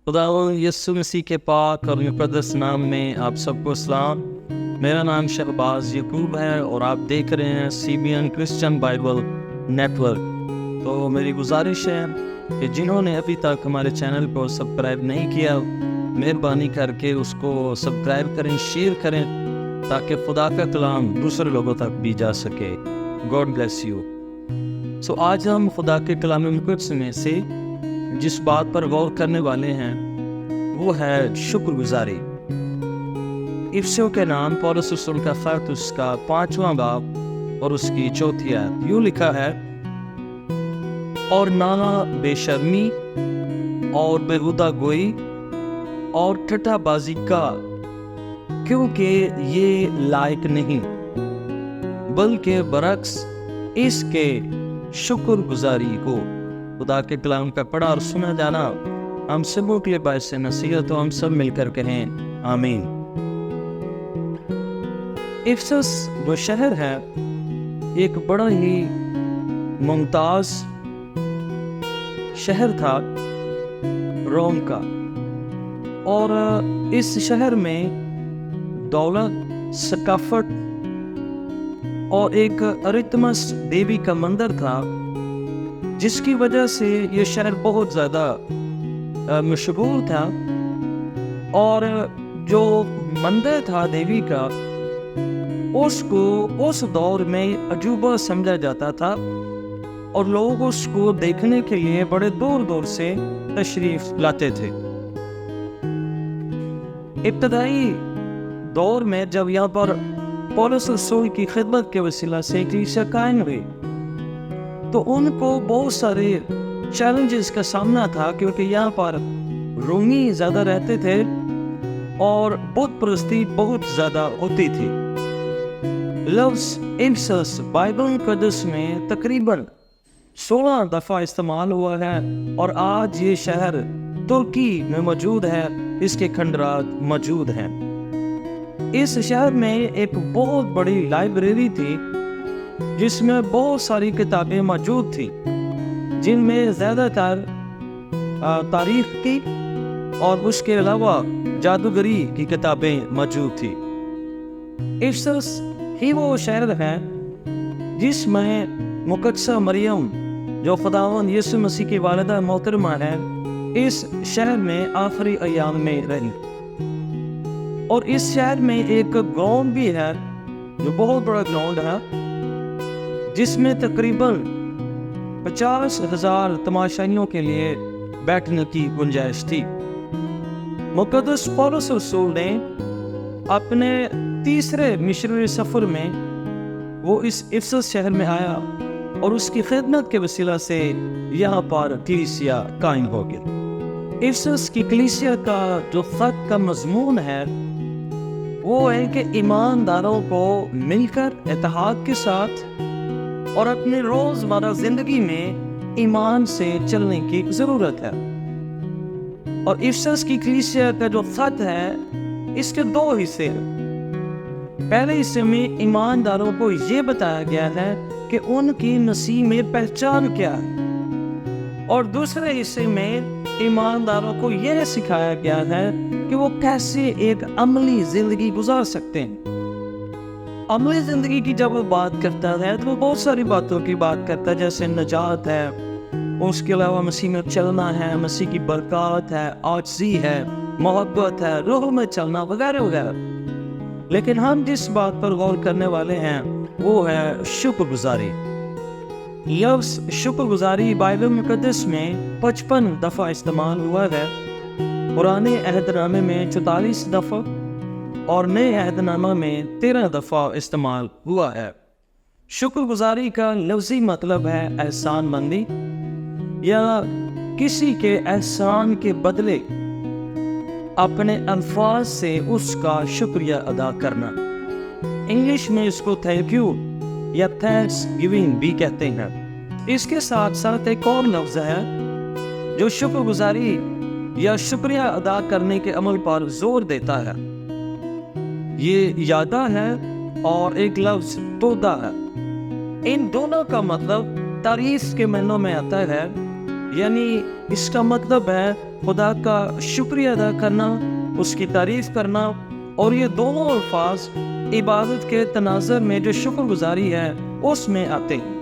خداوند یسوع مسیح کے پاک اور مقدس نام میں آپ سب کو سلام۔ میرا نام شہباز یعقوب ہے اور آپ دیکھ رہے ہیں CBN Christian Bible network. تو میری گزارش ہے کہ جنہوں نے ابھی تک ہمارے چینل کو سبسکرائب نہیں کیا، مہربانی کر کے اس کو سبسکرائب کریں، شیئر کریں تاکہ خدا کا کلام دوسرے لوگوں تک بھی جا سکے۔ God bless you. آج ہم خدا کے کلام مقدس میں سے جس بات پر غور کرنے والے ہیں وہ ہے شکر گزاری۔ افسیوں کے نام پولس رسول کا خط اس کا 5واں باب اور اس کی 4 آیت یوں لکھا ہے، اور نہ بے شرمی اور بےہودہ گوئی اور ٹھٹھا بازی کا، کیونکہ یہ لائق نہیں، بلکہ برعکس اس کے شکر گزاری ہو۔ خدا کے کلام کا پڑھا اور سنا جانا ہم سبوں کے لیے باعث نصیحت ہو۔ ہم سب مل کر کہیں آمین۔ افسس جو شہر ہے ایک بڑا ہی ممتاز شہر تھا روم کا، اور اس شہر میں دولت، ثقافت اور ایک ارتمس دیوی کا مندر تھا، جس کی وجہ سے یہ شہر بہت زیادہ مشہور تھا۔ اور جو مندر تھا دیوی کا، اس کو اس دور میں عجوبہ سمجھا جاتا تھا، اور لوگ اس کو دیکھنے کے لیے بڑے دور دور سے تشریف لاتے تھے۔ ابتدائی دور میں جب یہاں پر پولس رسول کی خدمت کے وسیلہ سے کلیسیا قائم ہوئی، تو ان کو بہت سارے چیلنجز کا سامنا تھا، کیونکہ یہاں پر رومی زیادہ رہتے تھے اور بت پرستی بہت زیادہ ہوتی تھی۔ لفظ افسس بائبل مقدس میں تقریباً 16 دفعہ استعمال ہوا ہے، اور آج یہ شہر ترکی میں موجود ہے، اس کے کھنڈرات موجود ہیں۔ اس شہر میں ایک بہت بڑی لائبریری تھی، جس میں بہت ساری کتابیں موجود تھیں، جن میں زیادہ تر تاریخ کی اور اس کے علاوہ جادوگری کی کتابیں موجود تھیں۔ افسس ہی وہ شہر ہے جس میں مقدسہ مریم جو خداوند یسوع مسیح کی والدہ محترمہ ہے، اس شہر میں آخری ایام میں رہی۔ اور اس شہر میں ایک گراؤنڈ بھی ہے جو بہت بڑا گراؤنڈ ہے، جس میں تقریباً 50,000 تماشائیوں کے لیے بیٹھنے کی گنجائش تھی۔ مقدس پولس رسول نے اپنے تیسرے مشنری سفر میں وہ اس افسس شہر میں آیا، اور اس کی خدمت کے وسیلہ سے یہاں پر کلیسیا قائم ہو گئی۔ افسس کی کلیسیا کا جو خط کا مضمون ہے وہ ہے کہ ایمانداروں کو مل کر اتحاد کے ساتھ اور اپنے روزمرہ زندگی میں ایمان سے چلنے کی ضرورت ہے۔ اور افسس کی کلیسیا کا جو خط ہے اس کے 2 حصے ہیں۔ پہلے حصے میں ایمانداروں کو یہ بتایا گیا ہے کہ ان کی مسیح میں پہچان کیا ہے، اور دوسرے حصے میں ایمانداروں کو یہ سکھایا گیا ہے کہ وہ کیسے ایک عملی زندگی گزار سکتے ہیں۔ عملی زندگی کی جب وہ بات کرتا ہے تو وہ بہت ساری باتوں کی بات کرتا ہے، جیسے نجات ہے، اس کے علاوہ مسیح میں چلنا ہے، مسیح کی برکات ہے، عاجزی ہے، محبت ہے، روح میں چلنا وغیرہ وغیرہ۔ لیکن ہم جس بات پر غور کرنے والے ہیں وہ ہے شکر گزاری۔ لفظ شکر گزاری بائبل مقدس میں 55 دفعہ استعمال ہوا ہے، پرانے عہد نامے میں 44 دفعہ اور نئے عہد نامہ میں 13 دفعہ استعمال ہوا ہے۔ شکر گزاری کا لفظی مطلب ہے احسان مندی، یا کسی کے احسان کے بدلے اپنے الفاظ سے اس کا شکریہ ادا کرنا۔ انگلش میں اس کو تھینک یو یا تھینکس گیونگ بھی کہتے ہیں۔ اس کے ساتھ ساتھ ایک اور لفظ ہے جو شکر گزاری یا شکریہ ادا کرنے کے عمل پر زور دیتا ہے، یہ یادہ ہے اور ایک لفظ تودا ہے۔ ان دونوں کا مطلب تعریف کے معنوں میں آتا ہے، یعنی اس کا مطلب ہے خدا کا شکریہ ادا کرنا، اس کی تعریف کرنا، اور یہ دونوں الفاظ عبادت کے تناظر میں جو شکر گزاری ہے اس میں آتے ہیں۔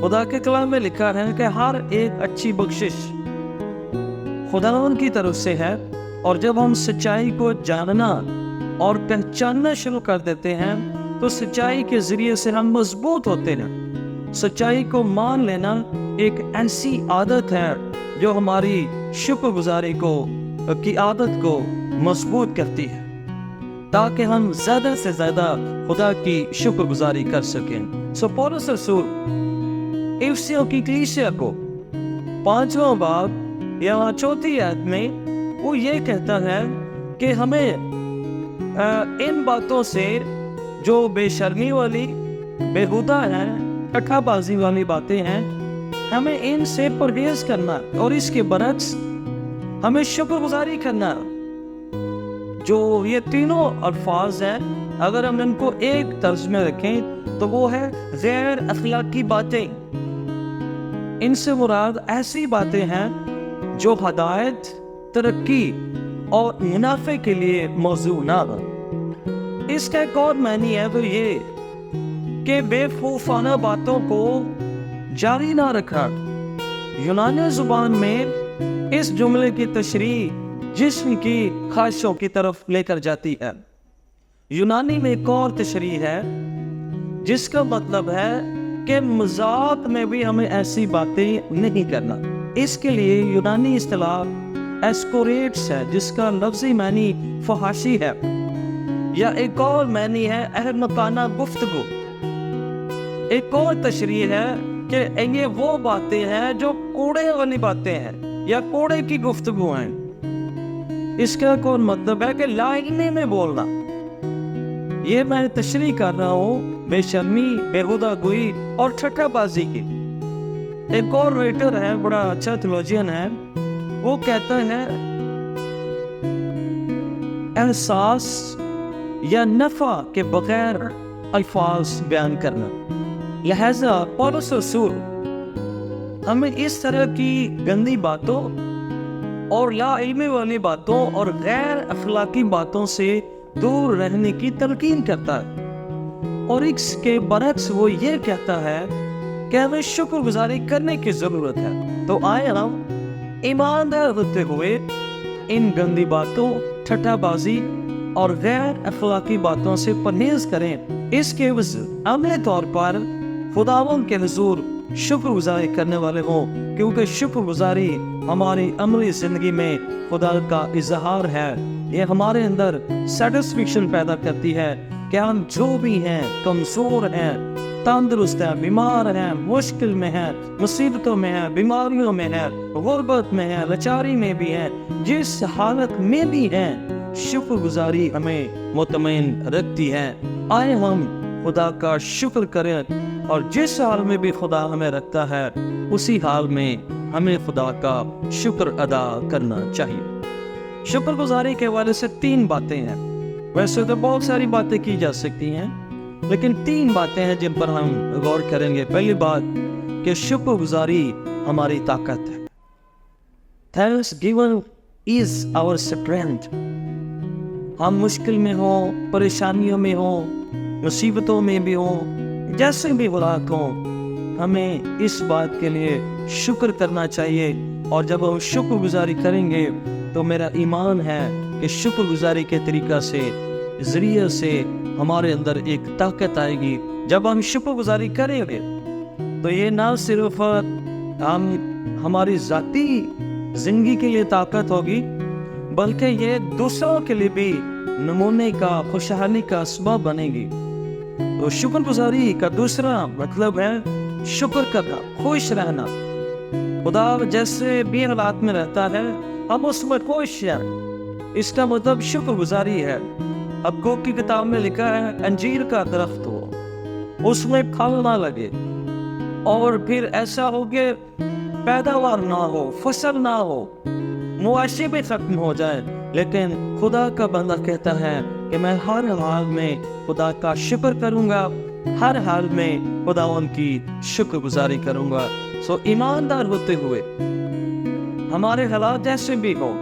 خدا کے کلام میں لکھا ہے کہ ہر ایک اچھی بخشش خداوند کی طرف سے ہے، اور جب ہم سچائی کو جاننا اور پہچاننا شروع کر دیتے ہیں تو سچائی کے ذریعے سے ہم مضبوط ہوتے ہیں۔ سچائی کو مان لینا ایک ایسی عادت ہے جو ہماری شکر گزاری کی عادت کو مضبوط کرتی ہے، تاکہ ہم زیادہ سے زیادہ خدا کی شکر گزاری کر سکیں۔ پولس رسول افسیوں کی کلیسیا کو 5واں باب یا 4 آیت میں وہ یہ کہتا ہے کہ ہمیں ان باتوں سے جو بے شرمی والی، بےہودہ ہیں، ٹھٹھا بازی والی باتیں ہیں، ہمیں ان سے پرہیز کرنا، اور اس کے برعکس ہمیں شکر گزاری کرنا۔ جو یہ تینوں الفاظ ہیں، اگر ہم ان کو ایک طرز میں رکھیں تو وہ ہے غیر اخلاقی باتیں۔ ان سے مراد ایسی باتیں ہیں جو ہدایت، ترقی اور منافع کے لیے موضوع نہ ہو۔ اس کا ایک اور معنی ہے وہ یہ کہ بے خوفانہ باتوں کو جاری نہ رکھا۔ یونانی زبان میں اس جملے کی تشریح جسم کی خواہشوں کی طرف لے کر جاتی ہے۔ یونانی میں ایک اور تشریح ہے جس کا مطلب ہے کہ مذاق میں بھی ہمیں ایسی باتیں نہیں کرنا۔ اس کے لیے یونانی اصطلاح ایسکوریٹس ہے، جس کا لفظی معنی فحاشی ہے، یا ایک اور معنی ہے احمقانہ گفتگو۔ ایک اور تشریح ہے کہ یہ وہ باتیں ہیں جو کوڑے والی باتیں ہیں یا کوڑے کی گفتگو ہیں۔ اس کا ایک اور مطلب ہے کہ لا علمی میں بولنا۔ یہ میں تشریح کر رہا ہوں بے شرمی، بےہودہ گوئی اور ٹھٹھا بازی کی۔ ایک اور رائٹر ہے، بڑا اچھا تھیولوجین ہے، وہ کہتا ہے احساس یا نفع کے بغیر الفاظ بیان کرنا۔ لہذا پولس رسول ہمیں اس طرح کی گندی باتوں اور لا علمی والی باتوں اور غیر اخلاقی باتوں سے دور رہنے کی تلقین کرتا ہے، اور اس کے برعکس وہ یہ کہتا ہے کہ ہمیں شکر گزاری کرنے کی ضرورت ہے۔ تو آئے ہم ایماندار ہوتے ہوئے ان گندی باتوں، ٹھٹھا بازی اور غیر اخلاقی باتوں سے پرہیز کریں۔ اس کے عوض عملی طور پر خداوند کے حضور شکر گزاری کرنے والے ہوں، کیونکہ شکر گزاری ہماری عملی زندگی میں خدا کا اظہار ہے۔ یہ ہمارے اندر سیٹسفیکشن پیدا کرتی ہے کہ ہم جو بھی ہیں، کمزور ہیں، تندرست ہیں، بیمار ہیں، مشکل میں ہیں، مصیبتوں میں ہیں، بیماریوں میں ہیں، غربت میں ہیں، لاچاری میں بھی ہیں، جس حالت میں بھی ہیں، شکر گزاری ہمیں مطمئن رکھتی ہے۔ آئے ہم خدا کا شکر کریں، اور جس حال میں بھی خدا ہمیں رکھتا ہے اسی حال میں ہمیں خدا کا شکر ادا کرنا چاہیے۔ شکر گزاری کے حوالے سے 3 باتیں ہیں۔ ویسے تو بہت ساری باتیں کی جا سکتی ہیں، لیکن 3 باتیں ہیں جن پر ہم غور کریں گے۔ پہلی بات کہ شکر گزاری ہماری طاقت ہے۔ Thanks given is our strength۔ ہم مشکل میں ہوں، پریشانیوں میں ہوں، مصیبتوں میں بھی ہوں، جیسے بھی حالات ہوں، ہمیں اس بات کے لیے شکر کرنا چاہیے، اور جب ہم شکر گزاری کریں گے تو میرا ایمان ہے کہ شکر گزاری کے طریقہ سے، ذریعے سے ہمارے اندر ایک طاقت آئے گی۔ جب ہم شکر گزاری کریں گے تو یہ نہ صرف ہماری ذاتی زندگی کے لیے طاقت ہوگی، بلکہ یہ دوسروں کے لیے بھی نمونے کا، خوشحالی کا سبب بنے گی۔ تو شکر گزاری کا دوسرا مطلب ہے شکر کرنا، خوش رہنا۔ خدا جیسے بھی حالات میں رہتا ہے ہم اس میں خوش ہیں، اس کا مطلب شکر گزاری ہے۔ حبقوق کی کتاب میں لکھا ہے انجیر کا درخت ہو، اس میں پھل نہ لگے، اور پھر ایسا ہو کہ پیداوار نہ ہو، فصل نہ ہو، معاشی بھی ختم ہو جائے، لیکن خدا کا بندہ کہتا ہے کہ میں ہر حال میں خدا کا شکر کروں گا، ہر حال میں خدا ان کی شکر گزاری کروں گا۔ ایماندار ہوتے ہوئے ہمارے حالات جیسے بھی ہو،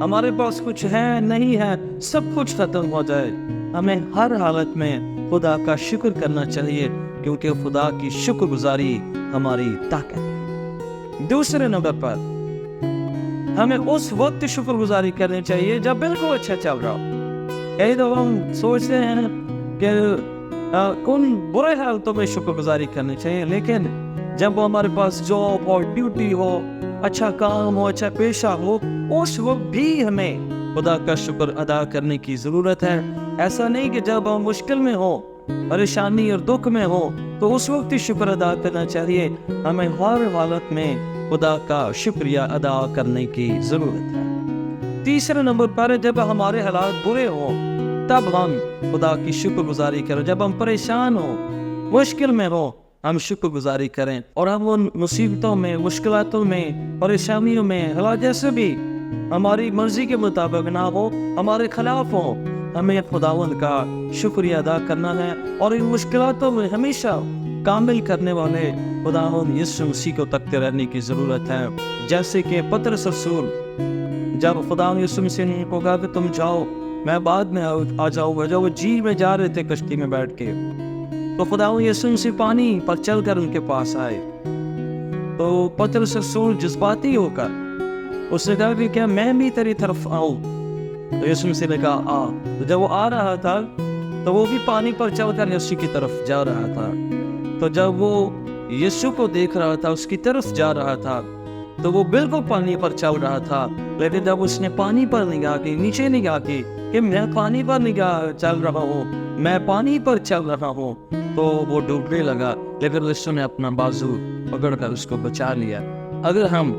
ہمارے پاس کچھ ہے نہیں ہے، سب کچھ ختم ہو جائے، ہمیں ہر حالت میں خدا کا شکر کرنا چاہیے، کیونکہ خدا کی شکر گزاری ہماری طاقت ہے۔ دوسرے نمبر پر ہمیں اس وقت شکر گزاری کرنی چاہیے جب بالکل اچھا چل رہا ہو۔ کئی دفعہ ہم سوچتے ہیں کہ ان برے حالتوں میں شکر گزاری کرنی چاہیے، لیکن جب ہمارے پاس جاب ہو، ڈیوٹی ہو، اچھا کام ہو، اچھا پیشہ ہو، اس وقت بھی ہمیں خدا کا شکر ادا کرنے کی ضرورت ہے۔ ایسا نہیں کہ جب ہم مشکل میں ہو، پریشانی اور دکھ میں ہو تو اس وقت ہی شکر ادا کرنا چاہیے، ہمیں ہر حالت میں خدا کا شکریہ ادا کرنے کی ضرورت ہے۔ تیسرے نمبر پر جب ہمارے حالات برے ہوں تب ہم خدا کی شکر گزاری کریں، جب ہم پریشان ہوں، مشکل میں ہوں، ہم شکر گزاری کریں، اور ہم ان مصیبتوں میں، مشکلاتوں میں، پریشانیوں میں، حالات جیسے بھی ہماری مرضی کے مطابق نہ ہو، ہمارے خلاف ہو، ہمیں خداوند کا شکریہ ادا کرنا ہے، اور ان مشکلاتوں میں ہمیشہ کامل کرنے والے خداوند یسوع مسیح کو تکتے رہنے کی ضرورت ہے۔ جیسے کہ پطرس رسول جب خداوند یسوع مسیح نے کو کہا کہ تم جاؤ، میں بعد میں آ جاؤں گا، جب وہ جھیل میں جا رہے تھے کشتی میں بیٹھ کے، تو خداوند یسوع مسیح پانی پر چل کر ان کے پاس آئے، تو پطرس رسول جذباتی ہو کر اس نے کہا کہ کیا میں بھی تیری طرف آؤں؟ تو یسوع مسیح نے کہا آ۔ تو جب وہ آ رہا تھا تو وہ بھی پانی پر چل کر یسوع کی طرف جا رہا تھا، تو جب وہ یسوع کو دیکھ رہا تھا، اس کی طرف جا رہا تھا، تو وہ بالکل پانی پر چل رہا تھا، لیکن جب اس نے پانی پر نگاہ کی، نیچے نگاہ کی کہ میں پانی پر نگاہ چل رہا ہوں، میں پانی پر چل رہا ہوں، تو وہ ڈوبنے لگا، لیکن یسوع نے اپنا بازو پکڑ کر اس کو بچا لیا۔ اگر ہم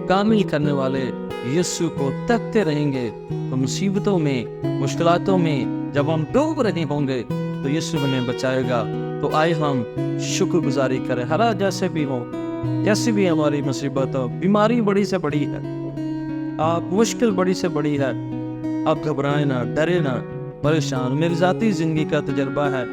کامل کرنے والے یسوع کو تکتے رہیں گے تو مصیبتوں میں، مشکلاتوں میں جب ہم ڈوب رہے ہوں گے تو یسوع ہمیں بچائے گا۔ تو آئے ہم شکر گزاری کریں، حالات جیسے بھی ہوں، جیسی بھی ہماری مصیبت ہو، بیماری بڑی سے بڑی ہے، آپ مشکل بڑی سے بڑی ہے، آپ گھبرائیں نہ، ڈرے نہ، پریشان۔ میری ذاتی زندگی کا تجربہ ہے،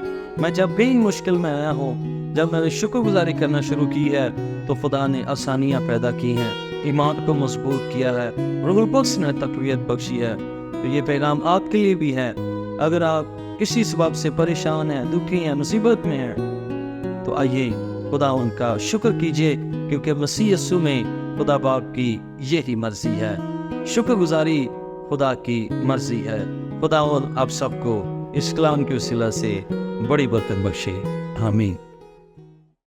میں جب بھی مشکل میں آیا ہوں، جب میں نے شکر گزاری کرنا شروع کی ہے تو خدا نے آسانیاں پیدا کی ہیں، ایمان کو مضبوط کیا ہے، روح القدس نے تقویت بخشی ہے۔ تو یہ پیغام آپ کے لیے بھی ہے، اگر آپ کسی سبب سے پریشان ہیں، دکھی ہیں، مصیبت میں ہیں، تو آئیے خدا ان کا شکر کیجئے، کیونکہ مسیح یسوع میں خدا باپ کی یہی مرضی ہے۔ شکر گزاری خدا کی مرضی ہے۔ خدا آپ سب کو اس کلام کے وسیلہ سے بڑی برکت بخشے، آمین۔